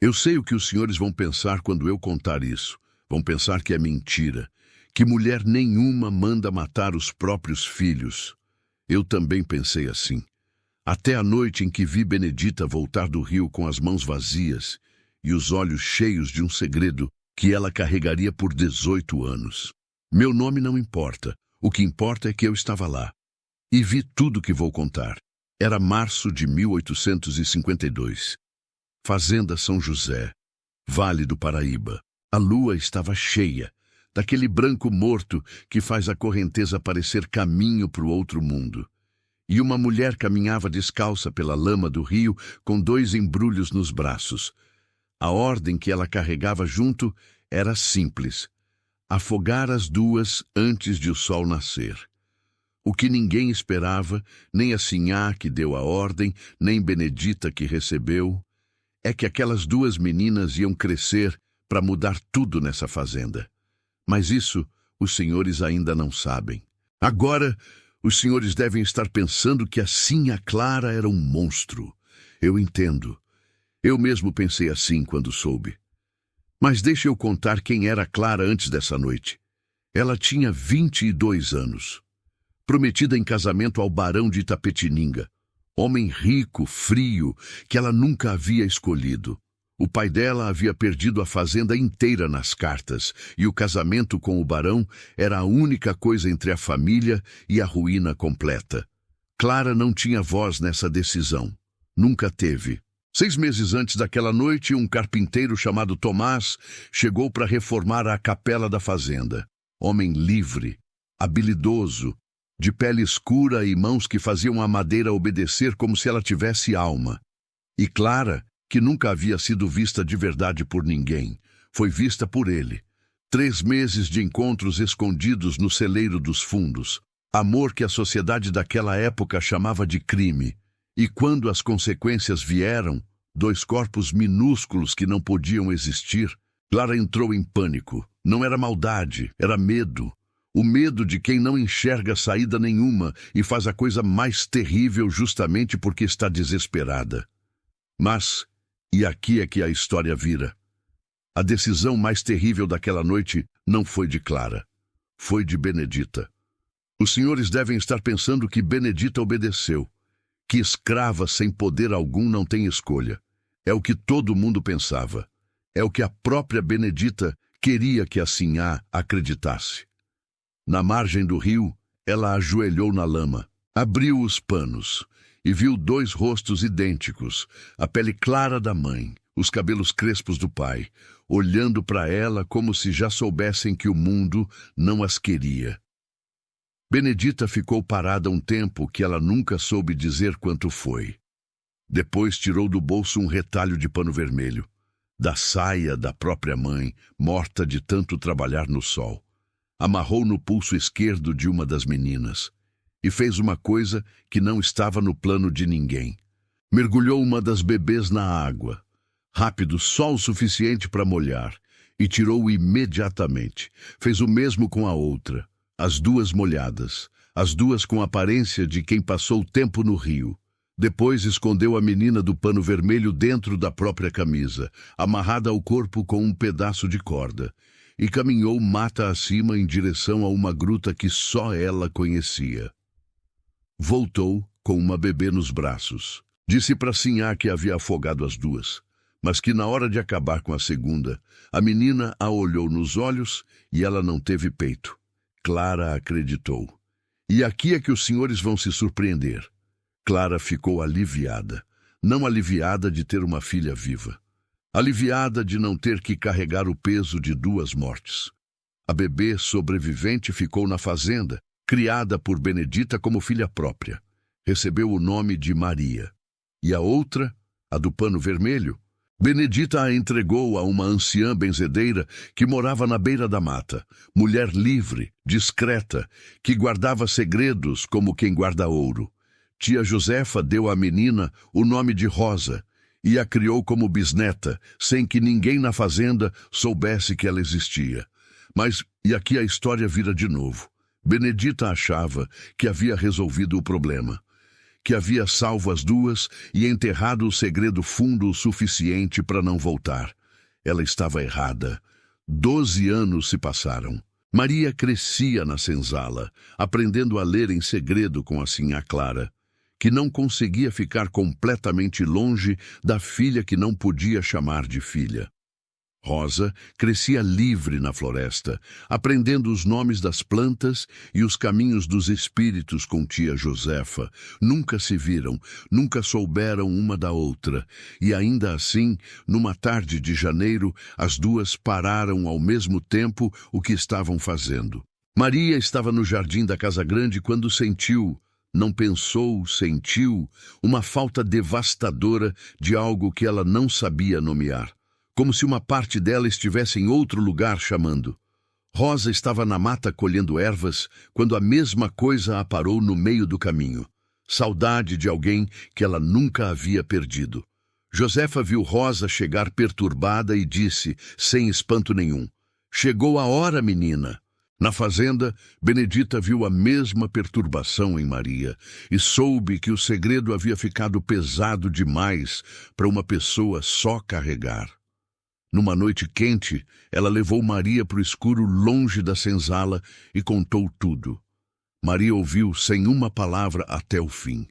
Eu sei o que os senhores vão pensar quando eu contar isso. Vão pensar que é mentira, que mulher nenhuma manda matar os próprios filhos. Eu também pensei assim. Até a noite em que vi Benedita voltar do rio com as mãos vazias e os olhos cheios de um segredo que ela carregaria por 18 anos. Meu nome não importa. O que importa é que eu estava lá. E vi tudo que vou contar. Era março de 1852. Fazenda São José, Vale do Paraíba. A lua estava cheia, daquele branco morto que faz a correnteza parecer caminho para o outro mundo. E uma mulher caminhava descalça pela lama do rio com 2 embrulhos nos braços. A ordem que ela carregava junto era simples: afogar as 2 antes de o sol nascer. O que ninguém esperava, nem a sinhá que deu a ordem, nem Benedita que recebeu, é que aquelas 2 meninas iam crescer para mudar tudo nessa fazenda. Mas isso os senhores ainda não sabem. Agora, os senhores devem estar pensando que a Sinhá Clara era um monstro. Eu entendo. Eu mesmo pensei assim quando soube. Mas deixe eu contar quem era Clara antes dessa noite. Ela tinha 22 anos. Prometida em casamento ao barão de Itapetininga. Homem rico, frio, que ela nunca havia escolhido. O pai dela havia perdido a fazenda inteira nas cartas, e o casamento com o barão era a única coisa entre a família e a ruína completa. Clara não tinha voz nessa decisão. Nunca teve. 6 meses antes daquela noite, um carpinteiro chamado Tomás chegou para reformar a capela da fazenda. Homem livre, habilidoso, de pele escura e mãos que faziam a madeira obedecer como se ela tivesse alma. E Clara, que nunca havia sido vista de verdade por ninguém, foi vista por ele. 3 meses de encontros escondidos no celeiro dos fundos. Amor que a sociedade daquela época chamava de crime. E quando as consequências vieram, 2 corpos minúsculos que não podiam existir, Clara entrou em pânico. Não era maldade, era medo. O medo de quem não enxerga saída nenhuma e faz a coisa mais terrível justamente porque está desesperada. Mas, e aqui é que a história vira. A decisão mais terrível daquela noite não foi de Clara. Foi de Benedita. Os senhores devem estar pensando que Benedita obedeceu. Que escrava sem poder algum não tem escolha. É o que todo mundo pensava. É o que a própria Benedita queria que a Sinhá acreditasse. Na margem do rio, ela ajoelhou na lama, abriu os panos e viu 2 rostos idênticos, a pele clara da mãe, os cabelos crespos do pai, olhando para ela como se já soubessem que o mundo não as queria. Benedita ficou parada um tempo que ela nunca soube dizer quanto foi. Depois tirou do bolso um retalho de pano vermelho, da saia da própria mãe, morta de tanto trabalhar no sol. Amarrou no pulso esquerdo de uma das meninas e fez uma coisa que não estava no plano de ninguém. Mergulhou uma das bebês na água, rápido, só o suficiente para molhar, e tirou imediatamente. Fez o mesmo com a outra, as 2 molhadas, as 2 com aparência de quem passou tempo no rio. Depois escondeu a menina do pano vermelho dentro da própria camisa, amarrada ao corpo com um pedaço de corda, e caminhou mata acima em direção a uma gruta que só ela conhecia. Voltou com uma bebê nos braços. Disse para Sinhá que havia afogado as 2, mas que na hora de acabar com a segunda, a menina a olhou nos olhos e ela não teve peito. Clara acreditou. E aqui é que os senhores vão se surpreender. Clara ficou aliviada. Não aliviada de ter uma filha viva. Aliviada de não ter que carregar o peso de 2 mortes. A bebê sobrevivente ficou na fazenda, criada por Benedita como filha própria. Recebeu o nome de Maria. E a outra, a do pano vermelho, Benedita a entregou a uma anciã benzedeira que morava na beira da mata, mulher livre, discreta, que guardava segredos como quem guarda ouro. Tia Josefa deu à menina o nome de Rosa, e a criou como bisneta, sem que ninguém na fazenda soubesse que ela existia. Mas, e aqui a história vira de novo. Benedita achava que havia resolvido o problema, que havia salvo as duas e enterrado o segredo fundo o suficiente para não voltar. Ela estava errada. 12 anos se passaram. Maria crescia na senzala, aprendendo a ler em segredo com a sinhá Clara, que não conseguia ficar completamente longe da filha que não podia chamar de filha. Rosa crescia livre na floresta, aprendendo os nomes das plantas e os caminhos dos espíritos com tia Josefa. Nunca se viram, nunca souberam uma da outra, e ainda assim, numa tarde de janeiro, as duas pararam ao mesmo tempo o que estavam fazendo. Maria estava no jardim da casa grande quando sentiu, não pensou, sentiu, uma falta devastadora de algo que ela não sabia nomear. Como se uma parte dela estivesse em outro lugar chamando. Rosa estava na mata colhendo ervas quando a mesma coisa a parou no meio do caminho. Saudade de alguém que ela nunca havia perdido. Josefa viu Rosa chegar perturbada e disse, sem espanto nenhum, "Chegou a hora, menina." Na fazenda, Benedita viu a mesma perturbação em Maria e soube que o segredo havia ficado pesado demais para uma pessoa só carregar. Numa noite quente, ela levou Maria para o escuro longe da senzala e contou tudo. Maria ouviu sem uma palavra até o fim.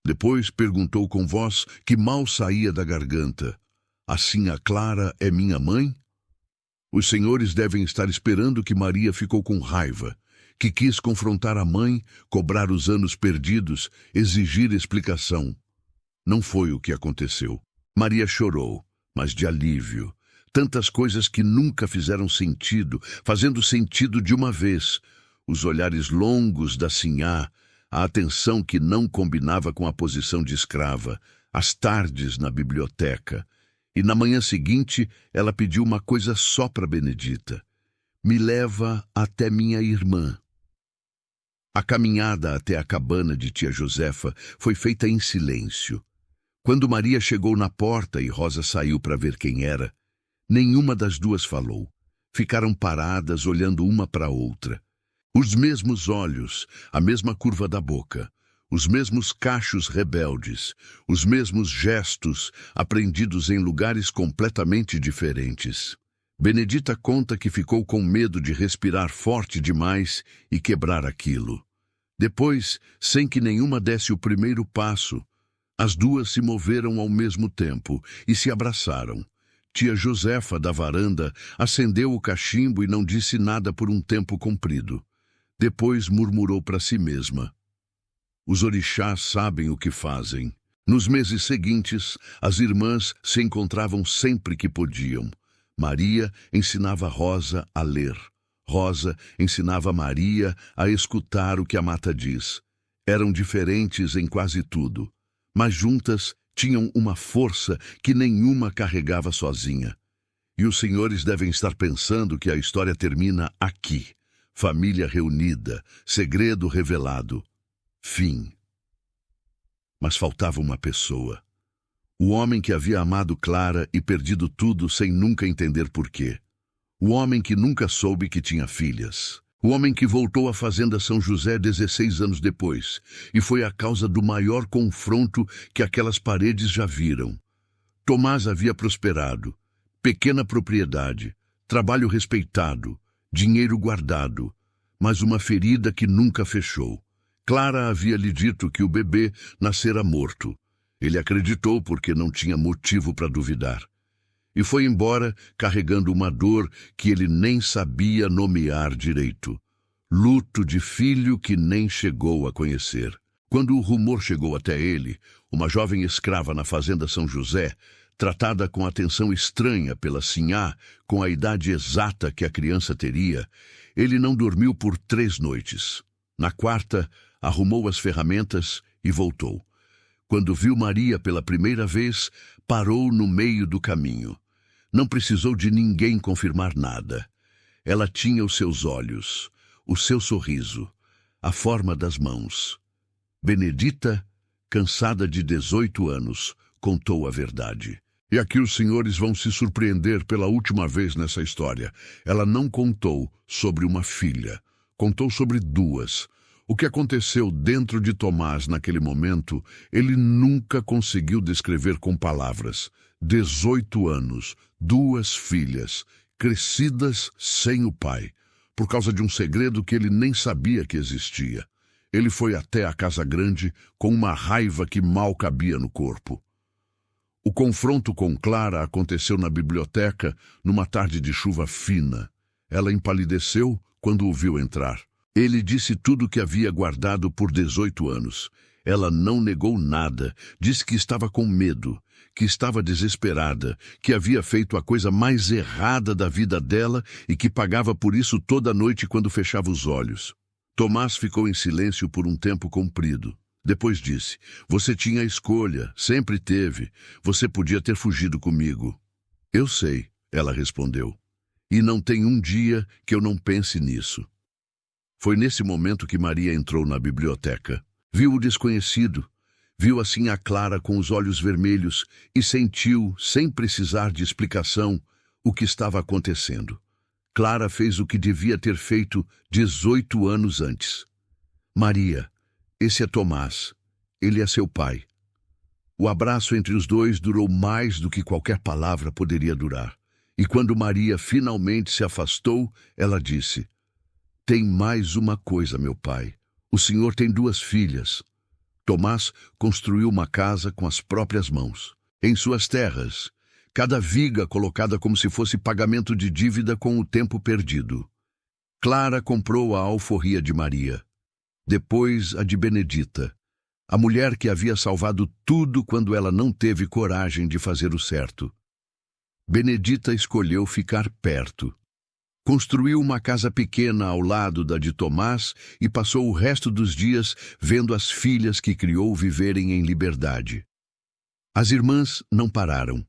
Depois perguntou com voz que mal saía da garganta, "A sinhá Clara é minha mãe?" Os senhores devem estar esperando que Maria ficou com raiva, que quis confrontar a mãe, cobrar os anos perdidos, exigir explicação. Não foi o que aconteceu. Maria chorou, mas de alívio. Tantas coisas que nunca fizeram sentido, fazendo sentido de uma vez. Os olhares longos da sinhá, a atenção que não combinava com a posição de escrava, as tardes na biblioteca. E na manhã seguinte, ela pediu uma coisa só para Benedita. "Me leva até minha irmã." A caminhada até a cabana de tia Josefa foi feita em silêncio. Quando Maria chegou na porta e Rosa saiu para ver quem era, nenhuma das duas falou. Ficaram paradas, olhando uma para a outra. Os mesmos olhos, a mesma curva da boca, os mesmos cachos rebeldes, os mesmos gestos aprendidos em lugares completamente diferentes. Benedita conta que ficou com medo de respirar forte demais e quebrar aquilo. Depois, sem que nenhuma desse o primeiro passo, as duas se moveram ao mesmo tempo e se abraçaram. Tia Josefa, da varanda, acendeu o cachimbo e não disse nada por um tempo comprido. Depois murmurou para si mesma, "Os orixás sabem o que fazem." Nos meses seguintes, as irmãs se encontravam sempre que podiam. Maria ensinava Rosa a ler. Rosa ensinava Maria a escutar o que a mata diz. Eram diferentes em quase tudo, mas juntas tinham uma força que nenhuma carregava sozinha. E os senhores devem estar pensando que a história termina aqui. Família reunida, segredo revelado. Fim. Mas faltava uma pessoa. O homem que havia amado Clara e perdido tudo sem nunca entender porquê. O homem que nunca soube que tinha filhas. O homem que voltou à fazenda São José 16 anos depois, e foi a causa do maior confronto que aquelas paredes já viram. Tomás havia prosperado, pequena propriedade, trabalho respeitado, dinheiro guardado, mas uma ferida que nunca fechou. Clara havia lhe dito que o bebê nascera morto. Ele acreditou porque não tinha motivo para duvidar. E foi embora carregando uma dor que ele nem sabia nomear direito. Luto de filho que nem chegou a conhecer. Quando o rumor chegou até ele, uma jovem escrava na fazenda São José, tratada com atenção estranha pela sinhá, com a idade exata que a criança teria, ele não dormiu por 3 noites. Na quarta, arrumou as ferramentas e voltou. Quando viu Maria pela primeira vez, parou no meio do caminho. Não precisou de ninguém confirmar nada. Ela tinha os seus olhos, o seu sorriso, a forma das mãos. Benedita, cansada de 18 anos, contou a verdade. E aqui os senhores vão se surpreender pela última vez nessa história. Ela não contou sobre uma filha, contou sobre 2. O que aconteceu dentro de Tomás naquele momento, ele nunca conseguiu descrever com palavras. 18 anos, 2 filhas, crescidas sem o pai, por causa de um segredo que ele nem sabia que existia. Ele foi até a casa grande com uma raiva que mal cabia no corpo. O confronto com Clara aconteceu na biblioteca numa tarde de chuva fina. Ela empalideceu quando o viu entrar. Ele disse tudo o que havia guardado por 18 anos. Ela não negou nada, disse que estava com medo, que estava desesperada, que havia feito a coisa mais errada da vida dela e que pagava por isso toda noite quando fechava os olhos. Tomás ficou em silêncio por um tempo comprido. Depois disse: "Você tinha a escolha, sempre teve. Você podia ter fugido comigo." "Eu sei", ela respondeu. "E não tem um dia que eu não pense nisso." Foi nesse momento que Maria entrou na biblioteca. Viu o desconhecido, viu assim a Clara com os olhos vermelhos e sentiu, sem precisar de explicação, o que estava acontecendo. Clara fez o que devia ter feito 18 anos antes. "Maria, esse é Tomás. Ele é seu pai." O abraço entre os dois durou mais do que qualquer palavra poderia durar. E quando Maria finalmente se afastou, ela disse: "Tem mais uma coisa, meu pai. O senhor tem 2 filhas." Tomás construiu uma casa com as próprias mãos. Em suas terras, cada viga colocada como se fosse pagamento de dívida com o tempo perdido. Clara comprou a alforria de Maria, depois a de Benedita, a mulher que havia salvado tudo quando ela não teve coragem de fazer o certo. Benedita escolheu ficar perto. Construiu uma casa pequena ao lado da de Tomás e passou o resto dos dias vendo as filhas que criou viverem em liberdade. As irmãs não pararam.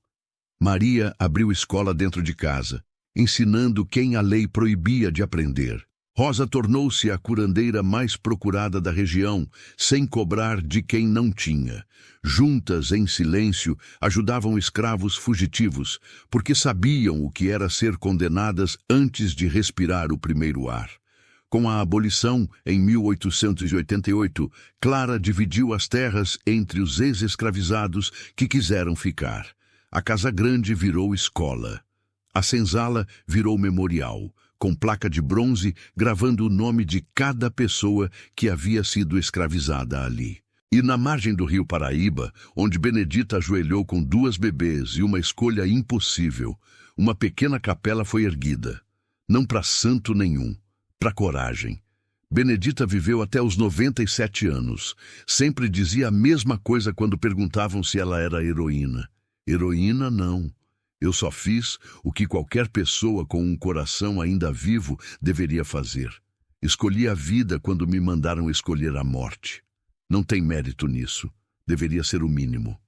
Maria abriu escola dentro de casa, ensinando quem a lei proibia de aprender. Rosa tornou-se a curandeira mais procurada da região, sem cobrar de quem não tinha. Juntas, em silêncio, ajudavam escravos fugitivos, porque sabiam o que era ser condenadas antes de respirar o primeiro ar. Com a abolição, em 1888, Clara dividiu as terras entre os ex-escravizados que quiseram ficar. A Casa Grande virou escola. A senzala virou memorial, com placa de bronze gravando o nome de cada pessoa que havia sido escravizada ali. E na margem do rio Paraíba, onde Benedita ajoelhou com 2 bebês e uma escolha impossível, uma pequena capela foi erguida. Não para santo nenhum, para coragem. Benedita viveu até os 97 anos. Sempre dizia a mesma coisa quando perguntavam se ela era heroína. Heroína, não. Eu só fiz o que qualquer pessoa com um coração ainda vivo deveria fazer. Escolhi a vida quando me mandaram escolher a morte. Não tem mérito nisso. Deveria ser o mínimo.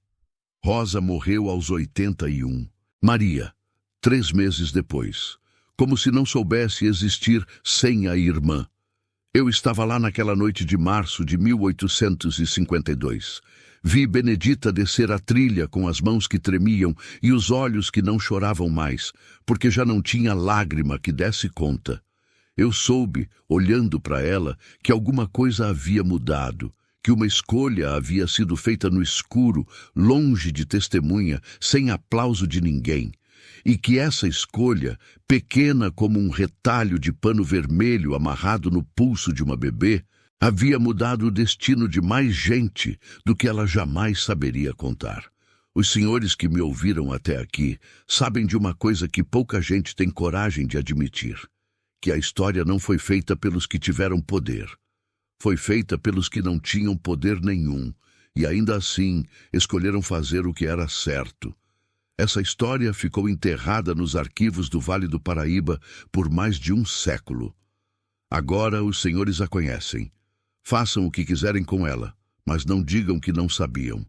Rosa morreu aos 81. Maria, 3 meses depois. Como se não soubesse existir sem a irmã. Eu estava lá naquela noite de março de 1852. Vi Benedita descer a trilha com as mãos que tremiam e os olhos que não choravam mais, porque já não tinha lágrima que desse conta. Eu soube, olhando para ela, que alguma coisa havia mudado, que uma escolha havia sido feita no escuro, longe de testemunha, sem aplauso de ninguém, e que essa escolha, pequena como um retalho de pano vermelho amarrado no pulso de uma bebê, havia mudado o destino de mais gente do que ela jamais saberia contar. Os senhores que me ouviram até aqui sabem de uma coisa que pouca gente tem coragem de admitir, que a história não foi feita pelos que tiveram poder. Foi feita pelos que não tinham poder nenhum, e ainda assim escolheram fazer o que era certo. Essa história ficou enterrada nos arquivos do Vale do Paraíba por mais de um século. Agora os senhores a conhecem. Façam o que quiserem com ela, mas não digam que não sabiam.